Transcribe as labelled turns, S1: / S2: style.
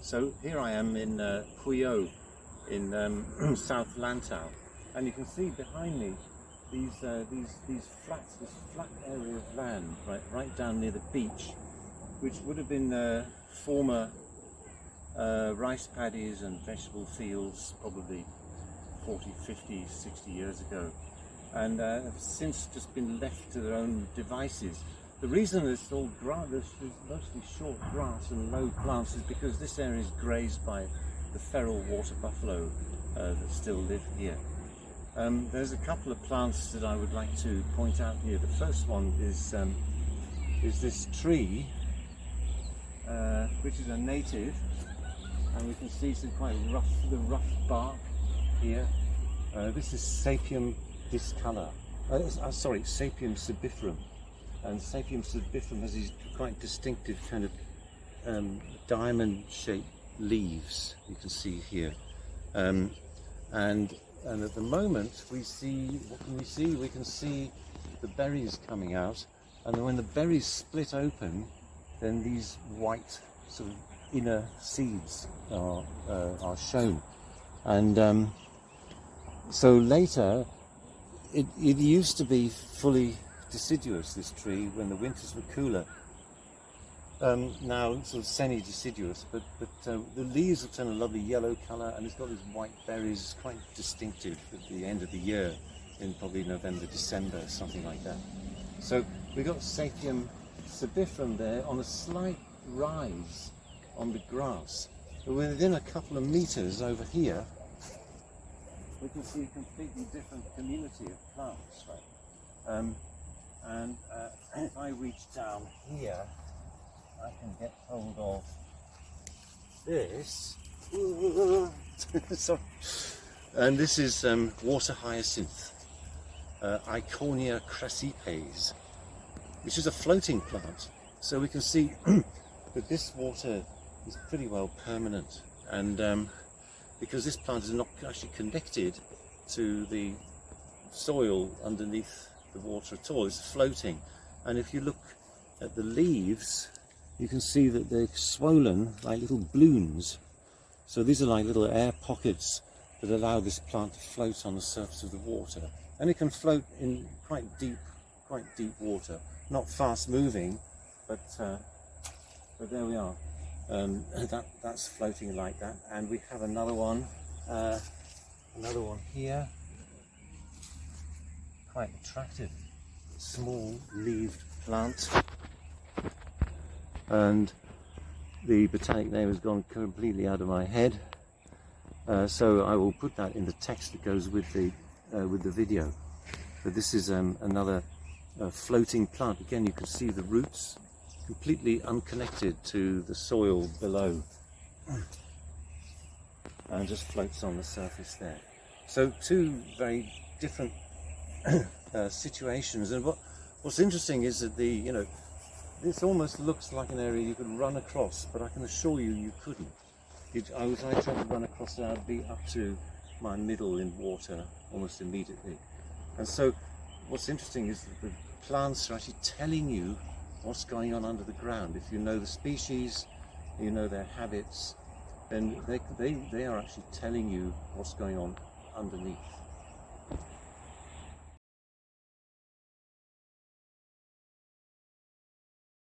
S1: So here I am in Pui O in South Lantau, and you can see behind me these flats, this flat area of land right down near the beach, which would have been former rice paddies and vegetable fields probably 40, 50, 60 years ago, and have since just been left to their own devices. The reason it's all there's mostly short grass and low plants is because this area is grazed by the feral water buffalo that still live here. There's a couple of plants that I would like to point out here. The first one is this tree, which is a native, and we can see some quite rough bark here. This is Sapium discolor. Sorry, Sapium sebiferum. And Sapium sebiferum has these quite distinctive kind of diamond-shaped leaves. You can see here, and at the moment we see, what can we see? We can see the berries coming out, and when the berries split open, then these white sort of inner seeds are shown, and so later it used to be fully deciduous, this tree, when the winters were cooler. Now sort of semi-deciduous, but the leaves have turned a lovely yellow colour, and it's got these white berries. It's quite distinctive at the end of the year, in probably November, December, something like that. So we've got Sapium sebiferum there on a slight rise on the grass. But within a couple of metres over here, we can see a completely different community of plants, right? And if I reach down here, I can get hold of this. Sorry. And this is water hyacinth, Eichhornia crassipes, which is a floating plant. So we can see that this water is pretty well permanent, and because this plant is not actually connected to the soil underneath the water at all, it's floating. And if you look at the leaves, you can see that they're swollen like little balloons. So these are like little air pockets that allow this plant to float on the surface of the water, and it can float in quite deep water, not fast moving, but there we are. That's floating like that. And we have another one here, quite attractive, small leaved plant, and the botanic name has gone completely out of my head, so I will put that in the text that goes with the video. But this is another floating plant. Again, you can see the roots completely unconnected to the soil below, and just floats on the surface there. So two very different situations. And what's interesting is that this almost looks like an area you could run across, but I can assure you, you couldn't. If I tried to run across it, I'd be up to my middle in water almost immediately. And so what's interesting is that the plants are actually telling you what's going on under the ground. If you know the species, you know their habits, then they are actually telling you what's going on underneath.